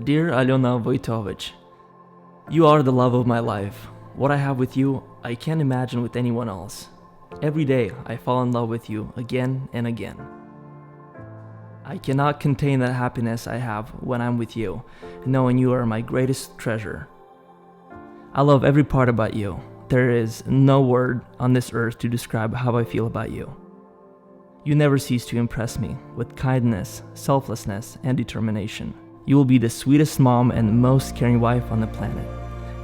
Dear Alyona Wojtowicz, you are the love of my life. What I have with you, I can't imagine with anyone else. Every day, I fall in love with you again and again. I cannot contain that happiness I have when I'm with you, knowing you are my greatest treasure. I love every part about you. There is no word on this earth to describe how I feel about you. You never cease to impress me with kindness, selflessness, and determination. You will be the sweetest mom and most caring wife on the planet.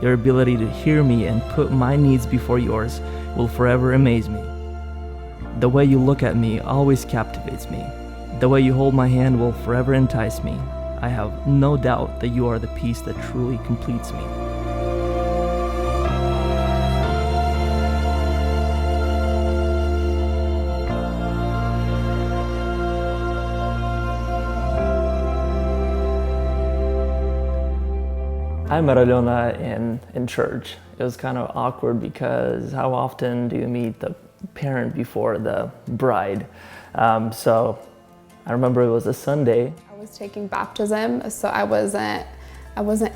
Your ability to hear me and put my needs before yours will forever amaze me. The way you look at me always captivates me. The way you hold my hand will forever entice me. I have no doubt that you are the piece that truly completes me. I met Alyona in church. It was kind of awkward because how often do you meet the parent before the bride? So I remember it was a Sunday. I was taking baptism, so I wasn't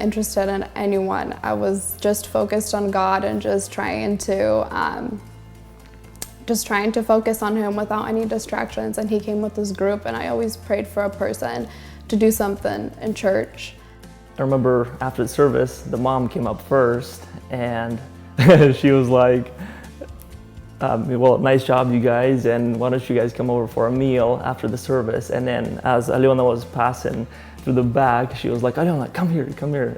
interested in anyone. I was just focused on God and just trying to focus on Him without any distractions. And He came with this group, and I always prayed for a person to do something in church. I remember after the service, the mom came up first, and she was like, well, nice job, you guys, and why don't you guys come over for a meal after the service? And then as Alyona was passing through the back, she was like, Alyona, come here,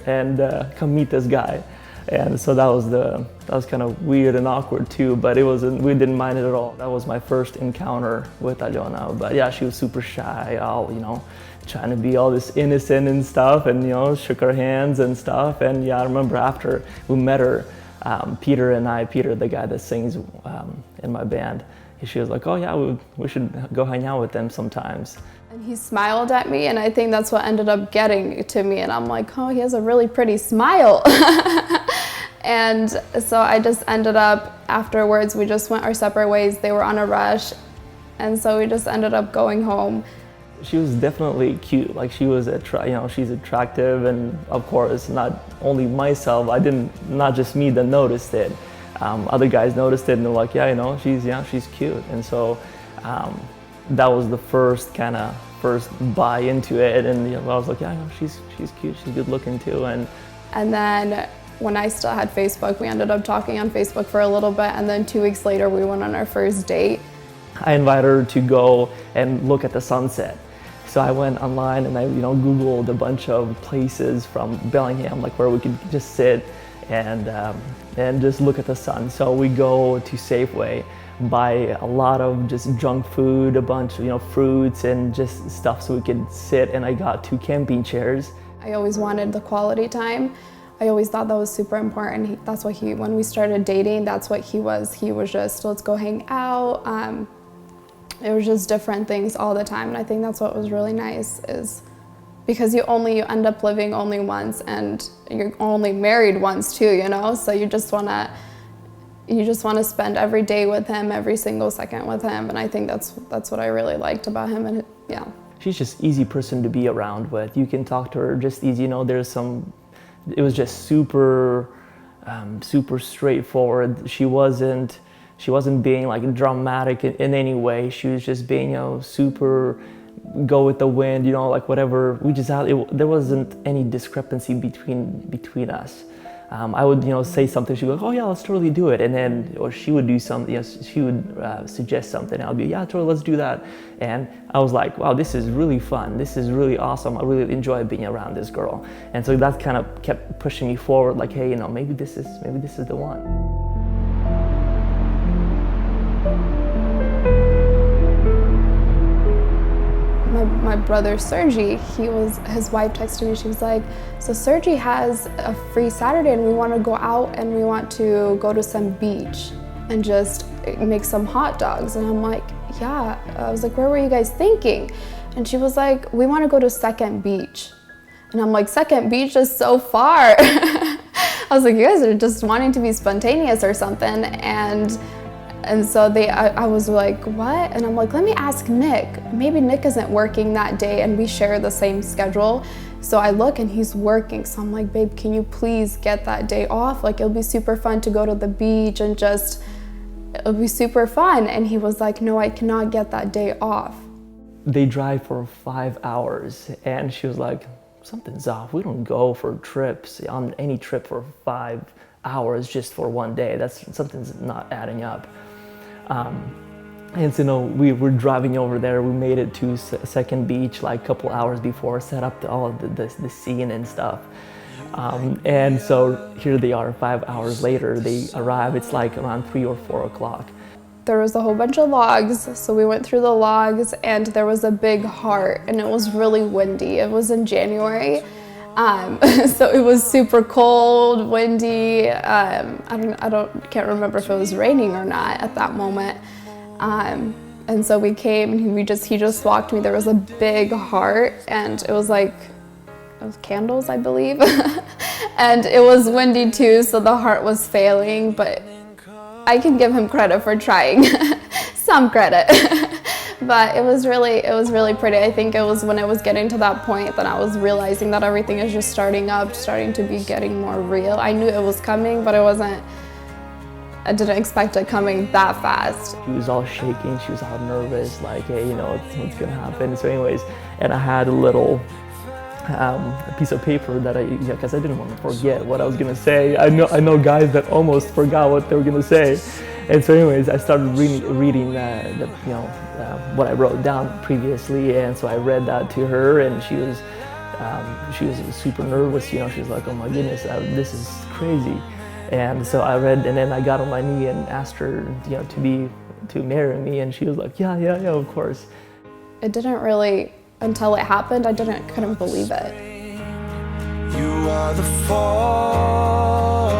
and come meet this guy. And so that was kind of weird and awkward too, but we didn't mind it at all. That was my first encounter with Alyona. But yeah, she was super shy, all, trying to be all this innocent and stuff, and shook our hands and stuff. And yeah, I remember after we met her, Peter, the guy that sings in my band, she was like, oh yeah, we should go hang out with them sometimes. And he smiled at me, and I think that's what ended up getting to me. And I'm like, oh, he has a really pretty smile. And so I just ended up, afterwards, we just went our separate ways. They were on a rush. And so we just ended up going home. She was definitely cute. Like, she was she's attractive, and of course, not only myself, not just me that noticed it. Other guys noticed it, and they're like, yeah, she's cute. And so that was the first buy into it. And I was like, yeah, she's cute, she's good looking too. And then when I still had Facebook, we ended up talking on Facebook for a little bit, and then 2 weeks later, we went on our first date. I invited her to go and look at the sunset. So I went online and I, Googled a bunch of places from Bellingham, like where we could just sit and just look at the sun. So we go to Safeway, buy a lot of just junk food, a bunch of fruits and just stuff so we could sit. And I got 2 camping chairs. I always wanted the quality time. I always thought that was super important. That's what when we started dating, that's what he was. He was just, let's go hang out. It was just different things all the time, and I think that's what was really nice, is because you end up living only once, and you're only married once too, so you just want to spend every day with him, every single second with him, and I think that's what I really liked about him. And yeah, she's just easy person to be around with. You can talk to her just easy. It was just super straightforward. She wasn't being like dramatic in any way. She was just being, super go with the wind, like whatever. We just there wasn't any discrepancy between us. I would, say something. She'd be like, oh yeah, let's totally do it. And then, or she would do something, she would suggest something. I'll be, yeah, totally, let's do that. And I was like, wow, this is really fun. This is really awesome. I really enjoy being around this girl. And so that kind of kept pushing me forward, like, hey, maybe this is the one. My brother Sergi, his wife texted me. She was like, so Sergi has a free Saturday and we want to go out and we want to go to some beach and just make some hot dogs. And I'm like, yeah. I was like, where were you guys thinking? And she was like, we want to go to Second Beach. And I'm like, Second Beach is so far. I was like, you guys are just wanting to be spontaneous or something. And And so I was like, what? And I'm like, let me ask Nick. Maybe Nick isn't working that day and we share the same schedule. So I look and he's working. So I'm like, babe, can you please get that day off? Like, it'll be super fun to go to the beach and just, it'll be super fun. And he was like, no, I cannot get that day off. They drive for 5 hours and she was like, something's off. We don't go for trips, on any trip for 5 hours just for one day. Something's not adding up. And so we were driving over there. We made it to Second Beach like a couple hours before, set up all of the scene and stuff. And so here they are 5 hours later. They arrive, it's like around 3 or 4 o'clock. There was a whole bunch of logs, so we went through the logs and there was a big heart and it was really windy. It was in January. So it was super cold, windy. Can't remember if it was raining or not at that moment. And so we came and he just walked me. There was a big heart and it was candles, I believe. And it was windy too, so the heart was failing, but I can give him credit for trying, some credit. But it was really pretty. I think it was when it was getting to that point that I was realizing that everything is just starting to be getting more real. I knew it was coming, but I didn't expect it coming that fast. She was all shaking, she was all nervous, like, hey, what's gonna happen? So anyways, and I had a little a piece of paper that because I didn't want to forget what I was gonna say. I know guys that almost forgot what they were gonna say. And so anyways, I started reading what I wrote down previously, and so I read that to her, and she was super nervous. She was like, oh my goodness, this is crazy. And so I read, and then I got on my knee and asked her, to marry me, and she was like, yeah, of course. It didn't really, until it happened, I couldn't believe it. You are the fall,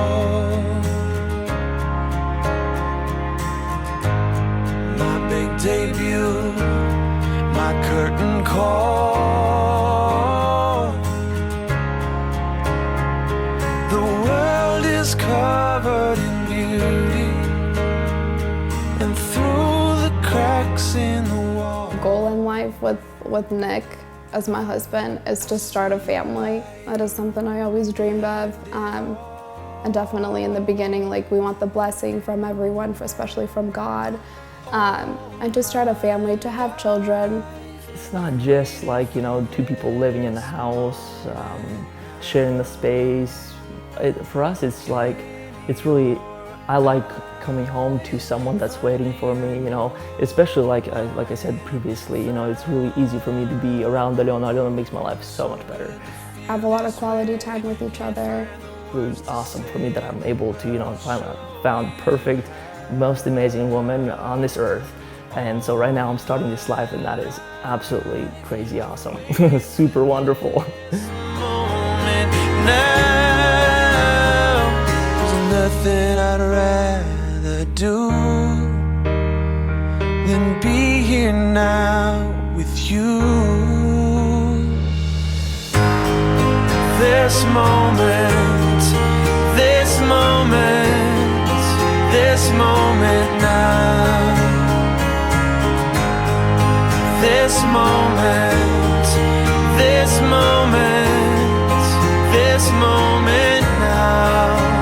my big debut, my curtain call. The world is covered in beauty, and through the cracks in the wall. Goal in life with Nick as my husband is to start a family. That is something I always dreamed of. And definitely in the beginning, we want the blessing from everyone, especially from God. And to start a family, to have children. It's not just two people living in the house, sharing the space. For us, it's really, I like coming home to someone that's waiting for me, especially like I said previously, it's really easy for me to be around Alyona. Alyona makes my life so much better. Have a lot of quality time with each other. Really awesome for me that I'm able to, finally found perfect, most amazing woman on this earth. And so right now I'm starting this life, and that is absolutely crazy awesome. Super wonderful. Nothing I'd rather do than be here now with you. This moment, this moment, this moment now. This moment, this moment, this moment now.